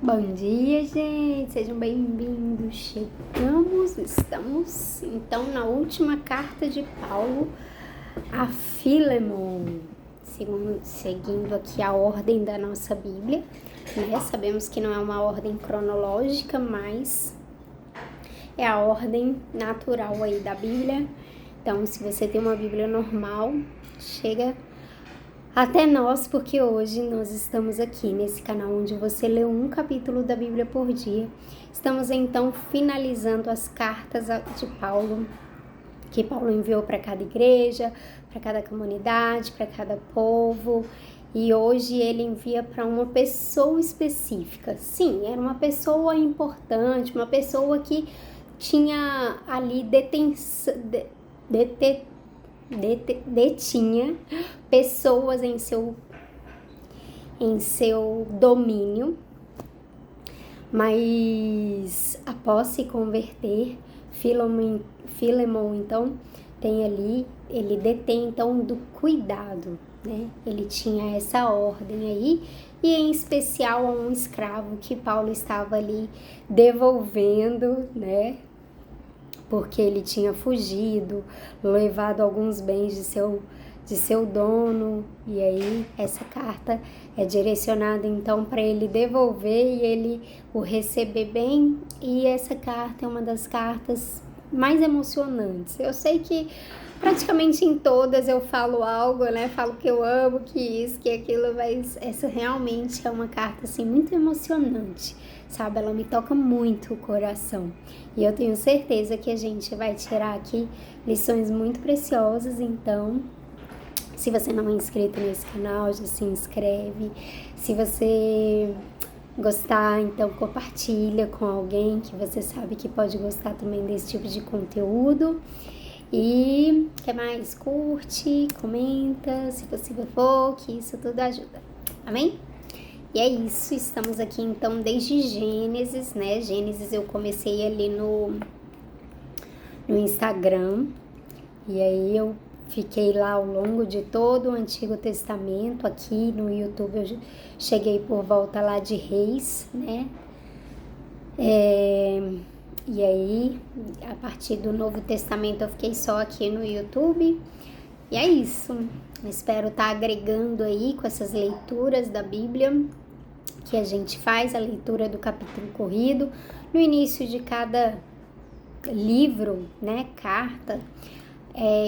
Bom dia, gente! Sejam bem-vindos. Estamos então na última carta de Paulo a Filemon, seguindo aqui a ordem da nossa Bíblia, né? Sabemos que não é uma ordem cronológica, mas é a ordem natural aí da Bíblia. Então, se você tem uma Bíblia normal, chega até nós, porque hoje nós estamos aqui nesse canal onde você lê um capítulo da Bíblia por dia. Estamos então finalizando as cartas de Paulo, que Paulo enviou para cada igreja, para cada comunidade, para cada povo. E hoje ele envia para uma pessoa específica. Sim, era uma pessoa importante, uma pessoa que tinha ali detinha pessoas em seu domínio, mas após se converter, Filemon então tem ali, ele detém então do cuidado, né? Ele tinha essa ordem aí, e em especial a um escravo que Paulo estava ali devolvendo, né? Porque ele tinha fugido, levado alguns bens de seu dono, e aí essa carta é direcionada então para ele devolver e ele o receber bem. E essa carta é uma das cartas mais emocionantes. Eu sei que praticamente em todas eu falo algo, né? Falo que eu amo, que isso, que aquilo, mas essa realmente é uma carta assim muito emocionante, sabe? Ela me toca muito o coração. E eu tenho certeza que a gente vai tirar aqui lições muito preciosas. Então, se você não é inscrito nesse canal, já se inscreve. Se você gostar, então compartilha com alguém que você sabe que pode gostar também desse tipo de conteúdo. E, que mais? Curte, comenta, se possível for, que isso tudo ajuda. Amém? E é isso, estamos aqui então desde Gênesis, né? Gênesis eu comecei ali no Instagram, e aí eu fiquei lá ao longo de todo o Antigo Testamento. Aqui no YouTube eu cheguei por volta lá de Reis, né? E aí, a partir do Novo Testamento eu fiquei só aqui no YouTube. E é isso. Espero estar agregando aí com essas leituras da Bíblia que a gente faz, a leitura do capítulo corrido. No início de cada livro, né, carta,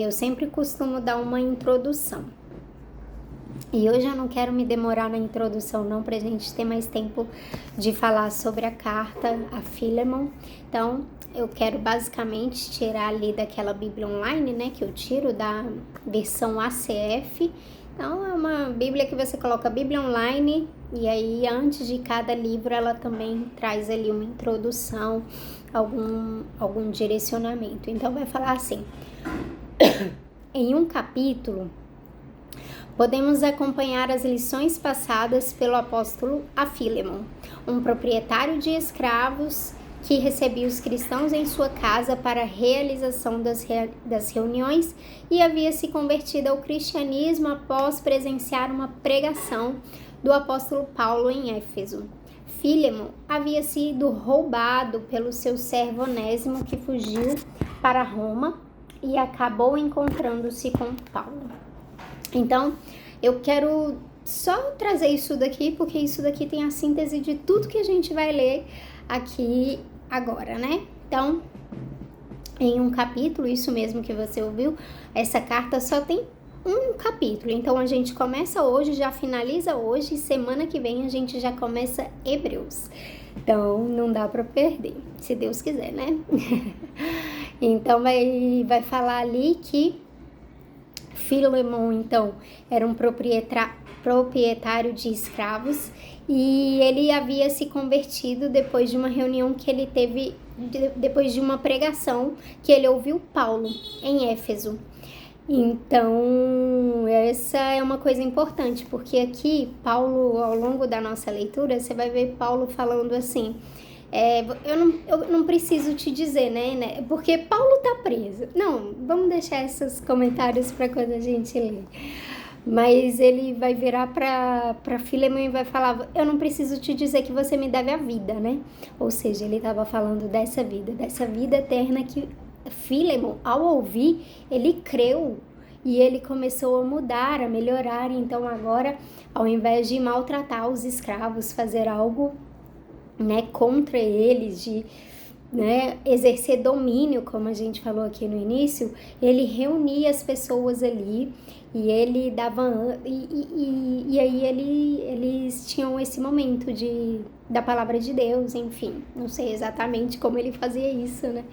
eu sempre costumo dar uma introdução. E hoje eu não quero me demorar na introdução não, pra gente ter mais tempo de falar sobre a carta a Filemon. Então, eu quero basicamente tirar ali daquela Bíblia online, né, que eu tiro da versão ACF. Então, é uma Bíblia que você coloca Bíblia online, e aí antes de cada livro ela também traz ali uma introdução, algum direcionamento. Então, vai falar assim: em um capítulo, podemos acompanhar as lições passadas pelo apóstolo a Filemon, um proprietário de escravos que recebia os cristãos em sua casa para a realização das reuniões e havia se convertido ao cristianismo após presenciar uma pregação do apóstolo Paulo em Éfeso. Filemon havia sido roubado pelo seu servo Onésimo, que fugiu para Roma e acabou encontrando-se com Paulo. Então, eu quero só trazer isso daqui, porque isso daqui tem a síntese de tudo que a gente vai ler aqui agora, né? Então, em um capítulo, isso mesmo que você ouviu, essa carta só tem um capítulo. Então, a gente começa hoje, já finaliza hoje, e semana que vem a gente já começa Hebreus. Então, não dá para perder, se Deus quiser, né? Então, vai falar ali que Filemon, então, era um proprietário de escravos, e ele havia se convertido depois de uma reunião que ele teve, depois de uma pregação que ele ouviu Paulo em Éfeso. Então, essa é uma coisa importante, porque aqui, Paulo, ao longo da nossa leitura, você vai ver Paulo falando assim: eu não preciso te dizer, né? Porque Paulo tá preso. Não, vamos deixar esses comentários para quando a gente lê. Mas ele vai virar para Filemon e vai falar: eu não preciso te dizer que você me deve a vida, né? Ou seja, ele estava falando dessa vida eterna que Filemon, ao ouvir, ele creu e ele começou a mudar, a melhorar. Então agora, ao invés de maltratar os escravos, fazer algo, né, contra eles, de, né, exercer domínio, como a gente falou aqui no início, ele reunia as pessoas ali e ele dava e aí eles tinham esse momento da palavra de Deus, enfim, não sei exatamente como ele fazia isso, né?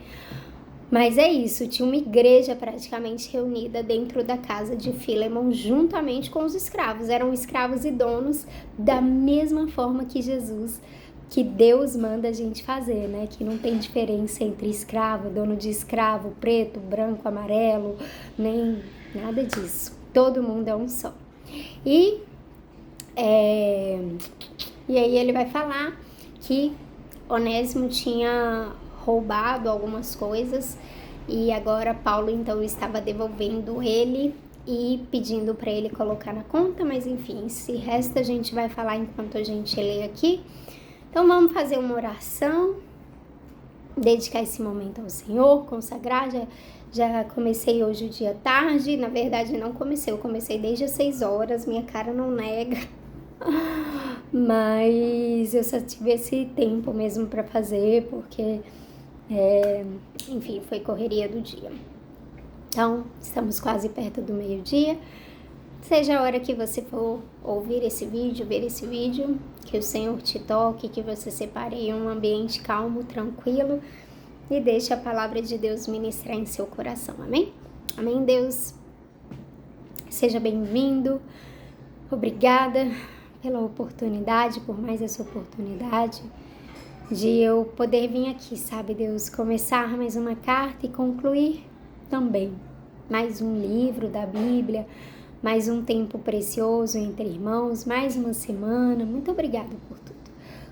Mas é isso, tinha uma igreja praticamente reunida dentro da casa de Filemon, juntamente com os escravos. Eram escravos e donos da mesma forma que Jesus, que Deus manda a gente fazer, né? Que não tem diferença entre escravo, dono de escravo, preto, branco, amarelo, nem nada disso. Todo mundo é um só. E aí ele vai falar que Onésimo tinha roubado algumas coisas e agora Paulo então estava devolvendo ele e pedindo para ele colocar na conta, mas enfim, se resta a gente vai falar enquanto a gente lê aqui. Então vamos fazer uma oração, dedicar esse momento ao Senhor, consagrar. Já comecei hoje o dia tarde, na verdade não comecei, eu comecei desde as 6 horas, minha cara não nega. Mas eu só tive esse tempo mesmo para fazer, porque enfim, foi correria do dia. Então, estamos quase perto do meio-dia. Seja a hora que você for ouvir esse vídeo, ver esse vídeo, que o Senhor te toque, que você separe em um ambiente calmo, tranquilo e deixe a palavra de Deus ministrar em seu coração. Amém? Amém, Deus? Seja bem-vindo. Obrigada pela oportunidade, por mais essa oportunidade de eu poder vir aqui, sabe, Deus, começar mais uma carta e concluir também mais um livro da Bíblia, mais um tempo precioso entre irmãos, mais uma semana. Muito obrigada por tudo.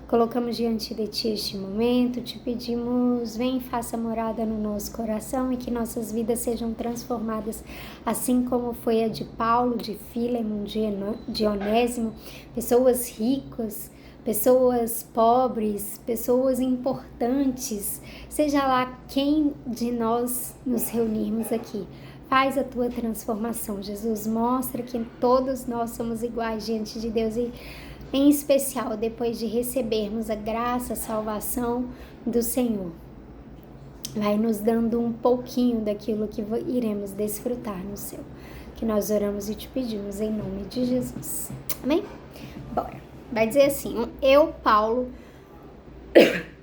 Colocamos diante de Ti este momento, te pedimos, vem e faça morada no nosso coração e que nossas vidas sejam transformadas, assim como foi a de Paulo, de Filemon, de Onésimo, pessoas ricas, pessoas pobres, pessoas importantes, seja lá quem de nós nos reunirmos aqui. Faz a Tua transformação, Jesus, mostra que todos nós somos iguais diante de Deus e, em especial, depois de recebermos a graça, a salvação do Senhor, vai nos dando um pouquinho daquilo que iremos desfrutar no céu, que nós oramos e te pedimos em nome de Jesus. Amém? Bora. Vai dizer assim: eu, Paulo,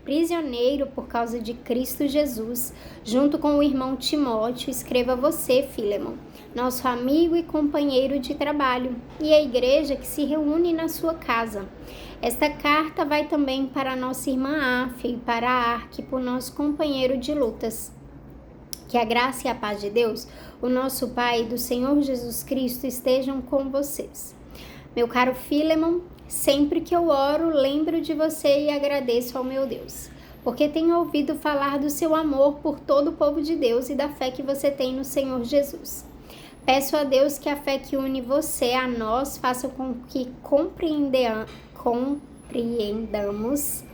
prisioneiro por causa de Cristo Jesus, junto com o irmão Timóteo, escrevo a você, Filemon, nosso amigo e companheiro de trabalho, e a igreja que se reúne na sua casa. Esta carta vai também para a nossa irmã Áfia e para a Arquipo, nosso companheiro de lutas. Que a graça e a paz de Deus, o nosso Pai e do Senhor Jesus Cristo estejam com vocês. Meu caro Filemon, sempre que eu oro, lembro de você e agradeço ao meu Deus, porque tenho ouvido falar do seu amor por todo o povo de Deus e da fé que você tem no Senhor Jesus. Peço a Deus que a fé que une você a nós faça com que compreendamos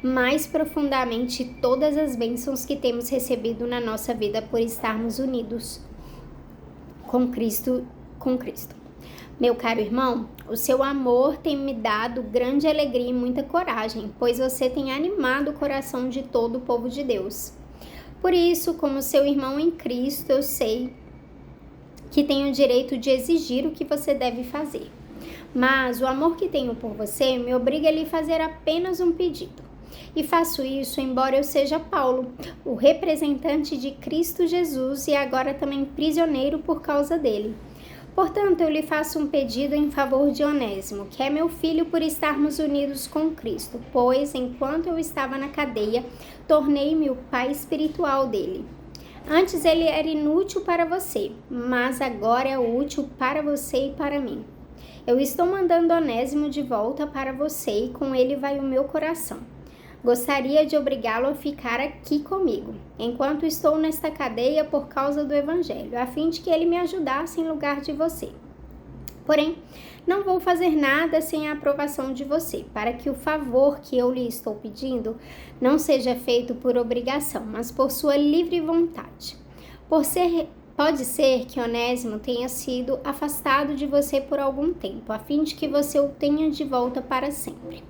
mais profundamente todas as bênçãos que temos recebido na nossa vida por estarmos unidos com Cristo. Meu caro irmão, o seu amor tem me dado grande alegria e muita coragem, pois você tem animado o coração de todo o povo de Deus. Por isso, como seu irmão em Cristo, eu sei que tenho o direito de exigir o que você deve fazer. Mas o amor que tenho por você me obriga a lhe fazer apenas um pedido. E faço isso embora eu seja Paulo, o representante de Cristo Jesus e agora também prisioneiro por causa dele. Portanto, eu lhe faço um pedido em favor de Onésimo, que é meu filho por estarmos unidos com Cristo, pois, enquanto eu estava na cadeia, tornei-me o pai espiritual dele. Antes ele era inútil para você, mas agora é útil para você e para mim. Eu estou mandando Onésimo de volta para você e com ele vai o meu coração. Gostaria de obrigá-lo a ficar aqui comigo, enquanto estou nesta cadeia por causa do Evangelho, a fim de que ele me ajudasse em lugar de você. Porém, não vou fazer nada sem a aprovação de você, para que o favor que eu lhe estou pedindo não seja feito por obrigação, mas por sua livre vontade. Pode ser que Onésimo tenha sido afastado de você por algum tempo, a fim de que você o tenha de volta para sempre.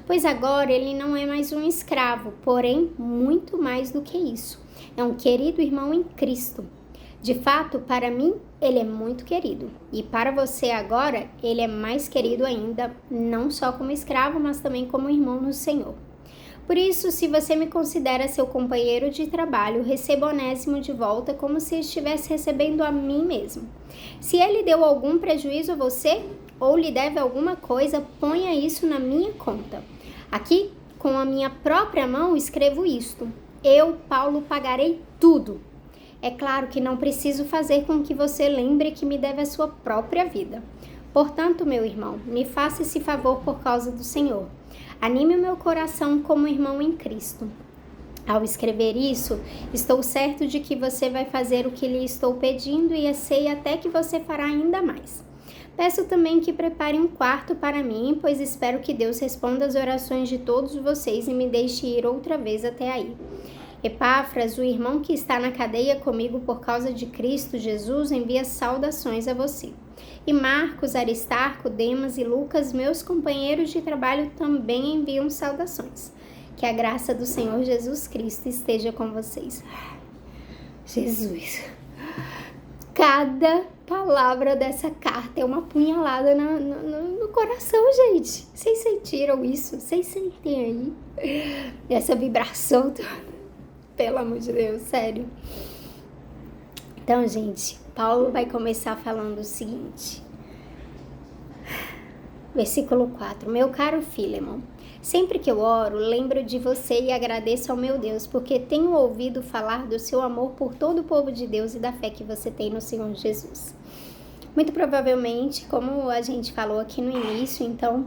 Pois agora ele não é mais um escravo, porém, muito mais do que isso. É um querido irmão em Cristo. De fato, para mim, ele é muito querido. E para você agora, ele é mais querido ainda, não só como escravo, mas também como irmão no Senhor. Por isso, se você me considera seu companheiro de trabalho, receba Onésimo de volta como se estivesse recebendo a mim mesmo. Se ele deu algum prejuízo a você, ou lhe deve alguma coisa, ponha isso na minha conta. Aqui, com a minha própria mão, escrevo isto. Eu, Paulo, pagarei tudo. É claro que não preciso fazer com que você lembre que me deve a sua própria vida. Portanto, meu irmão, me faça esse favor por causa do Senhor. Anime o meu coração como irmão em Cristo. Ao escrever isso, estou certo de que você vai fazer o que lhe estou pedindo e sei até que você fará ainda mais. Peço também que prepare um quarto para mim, pois espero que Deus responda às orações de todos vocês e me deixe ir outra vez até aí. Epáfras, o irmão que está na cadeia comigo por causa de Cristo Jesus, envia saudações a você. E Marcos, Aristarco, Demas e Lucas, meus companheiros de trabalho, também enviam saudações. Que a graça do Senhor Jesus Cristo esteja com vocês. Jesus, cada palavra dessa carta é uma punhalada no coração, gente. Vocês sentiram isso? Vocês sentem aí essa vibração? Pelo amor de Deus, sério. Então, gente, Paulo vai começar falando o seguinte. Versículo 4. Meu caro Filemon, sempre que eu oro, lembro de você e agradeço ao meu Deus, porque tenho ouvido falar do seu amor por todo o povo de Deus e da fé que você tem no Senhor Jesus. Muito provavelmente, como a gente falou aqui no início, então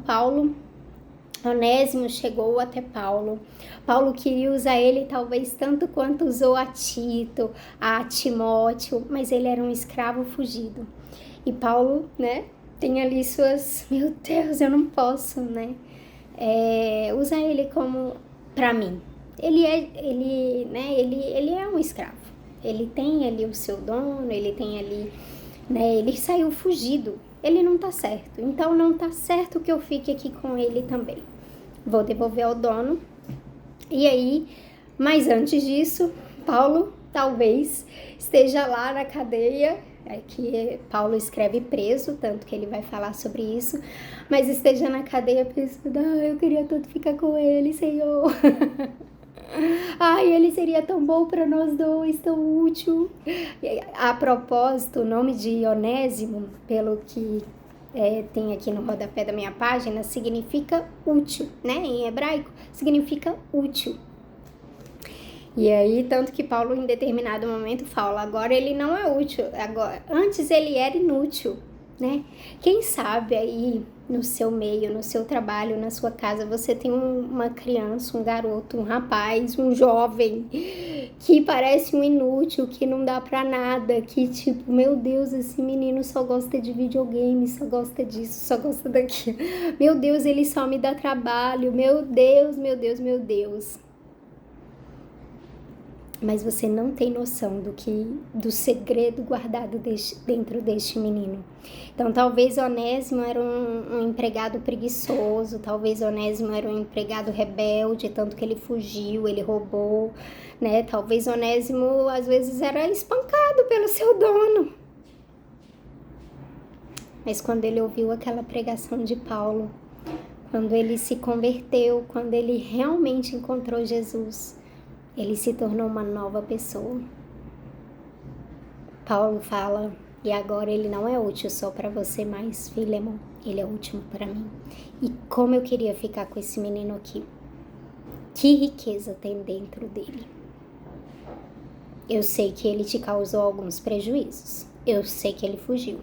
Onésimo chegou até Paulo. Paulo queria usar ele talvez tanto quanto usou a Tito, a Timóteo, mas ele era um escravo fugido. E Paulo, né, tem ali suas... Meu Deus, eu não posso, né? Usar ele como para mim. Ele é um escravo. Ele tem ali o seu dono, ele tem ali, né, ele saiu fugido. Ele não tá certo. Então não tá certo que eu fique aqui com ele também. Vou devolver ao dono. E aí, mas antes disso, Paulo talvez esteja lá na cadeia. Aqui Paulo escreve preso, tanto que ele vai falar sobre isso. Mas esteja na cadeia pensando, eu queria tanto ficar com ele, Senhor. Ai, ele seria tão bom para nós dois, tão útil. A propósito, o nome de Onésimo, pelo que tem aqui no rodapé da minha página, significa útil, né? Em hebraico, significa útil. E aí, tanto que Paulo, em determinado momento, fala, agora ele não é útil, antes ele era inútil, né? Quem sabe aí, no seu meio, no seu trabalho, na sua casa, você tem uma criança, um garoto, um rapaz, um jovem, que parece um inútil, que não dá pra nada, que tipo, meu Deus, esse menino só gosta de videogame, só gosta disso, só gosta daquilo. Meu Deus, ele só me dá trabalho, meu Deus, meu Deus, meu Deus. Mas você não tem noção do segredo guardado dentro deste menino. Então, talvez Onésimo era um empregado preguiçoso, talvez Onésimo era um empregado rebelde, tanto que ele fugiu, ele roubou, né? Talvez Onésimo, às vezes, era espancado pelo seu dono. Mas quando ele ouviu aquela pregação de Paulo, quando ele se converteu, quando ele realmente encontrou Jesus, ele se tornou uma nova pessoa. Paulo fala, e agora ele não é útil só para você, mas Filemon, ele é útil para mim. E como eu queria ficar com esse menino aqui. Que riqueza tem dentro dele. Eu sei que ele te causou alguns prejuízos. Eu sei que ele fugiu.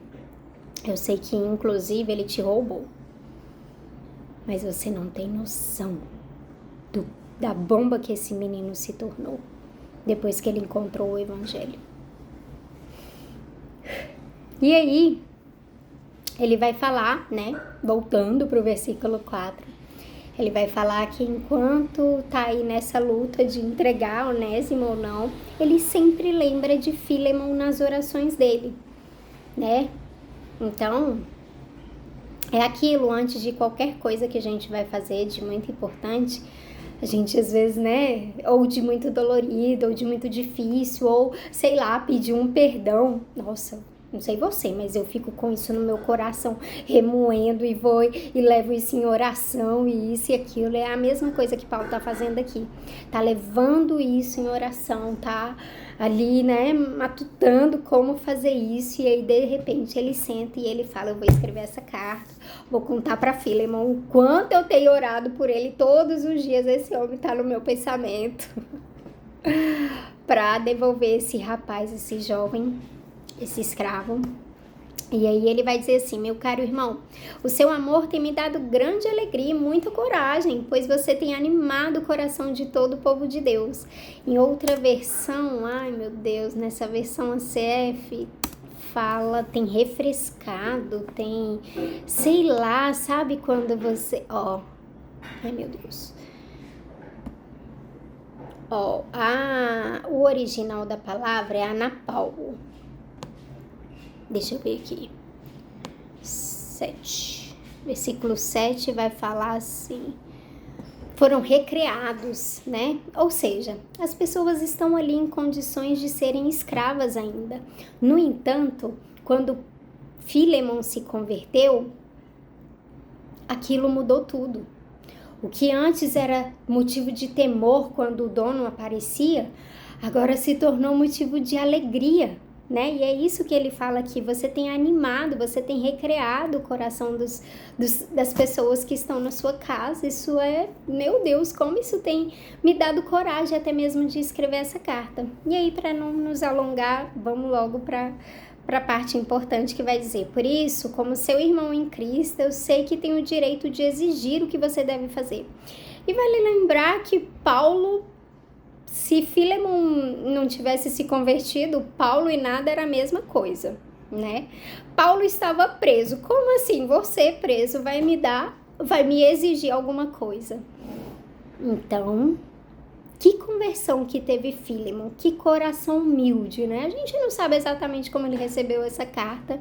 Eu sei que, inclusive, ele te roubou. Mas você não tem noção da bomba que esse menino se tornou depois que ele encontrou o Evangelho. E aí, ele vai falar, né, voltando para o versículo 4, ele vai falar que enquanto tá aí nessa luta de entregar Onésimo ou não, ele sempre lembra de Filemon nas orações dele, né? Então, é aquilo, antes de qualquer coisa que a gente vai fazer de muito importante, a gente às vezes, né, ou de muito dolorido, ou de muito difícil, ou sei lá, pedir um perdão. Nossa, não sei você, mas eu fico com isso no meu coração, remoendo e vou e levo isso em oração e isso e aquilo. É a mesma coisa que Paulo tá fazendo aqui. Tá levando isso em oração, tá ali, né, matutando como fazer isso. E aí, de repente, ele senta e ele fala, eu vou escrever essa carta, vou contar para Filemon o quanto eu tenho orado por ele todos os dias. Esse homem tá no meu pensamento para devolver esse rapaz, esse jovem, esse escravo. E aí ele vai dizer assim, meu caro irmão, o seu amor tem me dado grande alegria e muita coragem, pois você tem animado o coração de todo o povo de Deus. Em outra versão, ai meu Deus, nessa versão ACF, fala, tem refrescado, tem, sei lá, sabe quando você, ai meu Deus. O original da palavra é anapaulo. Deixa eu ver aqui. 7. Versículo 7 vai falar assim: foram recreados, né? Ou seja, as pessoas estão ali em condições de serem escravas ainda. No entanto, quando Filemon se converteu, aquilo mudou tudo. O que antes era motivo de temor quando o dono aparecia, agora se tornou motivo de alegria, né? E é isso que ele fala aqui, você tem animado, você tem recreado o coração das pessoas que estão na sua casa. Isso é, meu Deus, como isso tem me dado coragem até mesmo de escrever essa carta. E aí, para não nos alongar, vamos logo para a parte importante que vai dizer: por isso, como seu irmão em Cristo, eu sei que tenho o direito de exigir o que você deve fazer. E vale lembrar que Paulo, se Filemon não tivesse se convertido, Paulo e nada era a mesma coisa, né? Paulo estava preso. Como assim? Você preso vai me exigir alguma coisa? Então, que conversão que teve Filemon, que coração humilde, né? A gente não sabe exatamente como ele recebeu essa carta,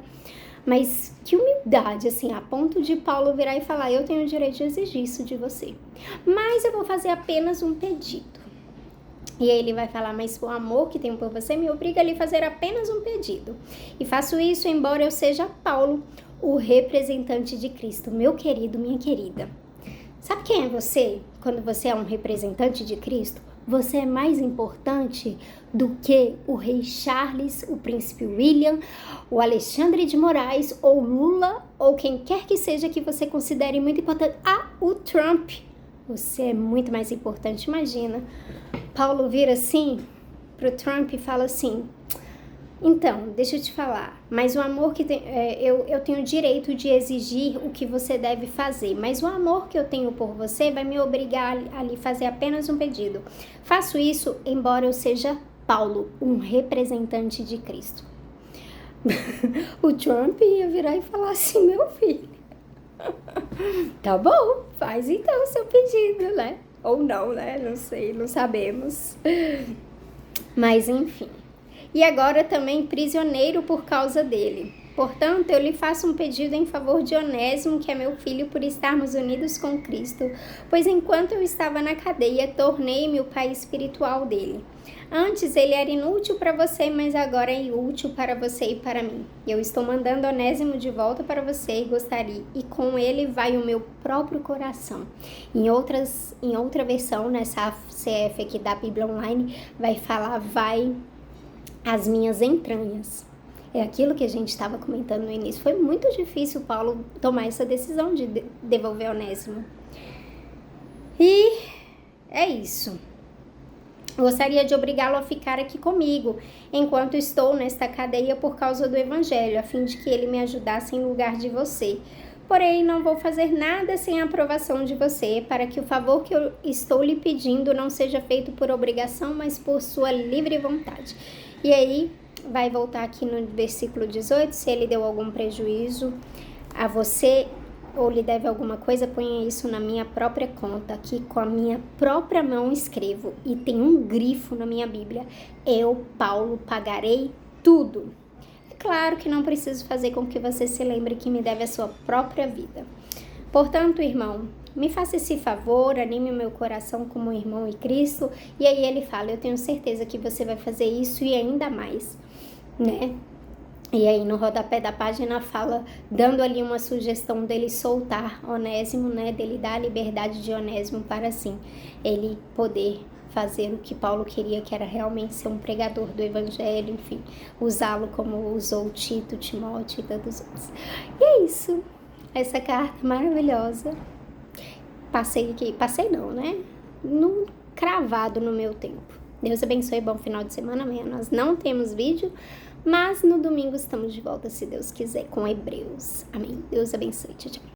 mas que humildade, assim, a ponto de Paulo virar e falar: eu tenho o direito de exigir isso de você, mas eu vou fazer apenas um pedido. E aí ele vai falar: mas o amor que tenho por você me obriga a lhe fazer apenas um pedido. E faço isso embora eu seja Paulo, o representante de Cristo. Meu querido, minha querida, sabe quem é você? Quando você é um representante de Cristo, você é mais importante do que o rei Charles, o príncipe William, o Alexandre de Moraes, ou Lula, ou quem quer que seja que você considere muito importante. O Trump. Você é muito mais importante, imagina. Paulo vira assim pro Trump e fala assim: então, deixa eu te falar, mas o amor que tem, eu tenho o direito de exigir o que você deve fazer, mas o amor que eu tenho por você vai me obrigar a lhe fazer apenas um pedido. Faço isso embora eu seja Paulo, um representante de Cristo. O Trump ia virar e falar assim: meu filho, tá bom, faz então o seu pedido, né? Ou não, né? Não sei, não sabemos. Mas enfim. E agora também prisioneiro por causa dele. Portanto, eu lhe faço um pedido em favor de Onésimo, que é meu filho, por estarmos unidos com Cristo, pois enquanto eu estava na cadeia, tornei-me o pai espiritual dele. Antes ele era inútil para você, mas agora é útil para você e para mim. Eu estou mandando Onésimo de volta para você e com ele vai o meu próprio coração. Em outra versão, nessa CF aqui da Bíblia Online, vai falar: vai as minhas entranhas. É aquilo que a gente estava comentando no início. Foi muito difícil Paulo tomar essa decisão de devolver Onésimo. E é isso. Gostaria de obrigá-lo a ficar aqui comigo, enquanto estou nesta cadeia por causa do Evangelho, a fim de que ele me ajudasse em lugar de você. Porém, não vou fazer nada sem a aprovação de você, para que o favor que eu estou lhe pedindo não seja feito por obrigação, mas por sua livre vontade. E aí, vai voltar aqui no versículo 18, se ele deu algum prejuízo a você ou lhe deve alguma coisa, ponha isso na minha própria conta, aqui com a minha própria mão escrevo, e tem um grifo na minha Bíblia: eu, Paulo, pagarei tudo. É claro que não preciso fazer com que você se lembre que me deve a sua própria vida. Portanto, irmão, me faça esse favor, anime o meu coração como irmão em Cristo. E aí ele fala: eu tenho certeza que você vai fazer isso e ainda mais, né? E aí no rodapé da página fala, dando ali uma sugestão dele soltar Onésimo, né? Dele dar a liberdade de Onésimo para assim ele poder fazer o que Paulo queria, que era realmente ser um pregador do evangelho, enfim, usá-lo como usou Tito, Timóteo e tantos outros. E é isso, essa carta maravilhosa. Passei não, né? Cravado no meu tempo. Deus abençoe, bom final de semana. Amanhã nós não temos vídeo, mas no domingo estamos de volta, se Deus quiser, com Hebreus. Amém. Deus abençoe. Tchau, tchau.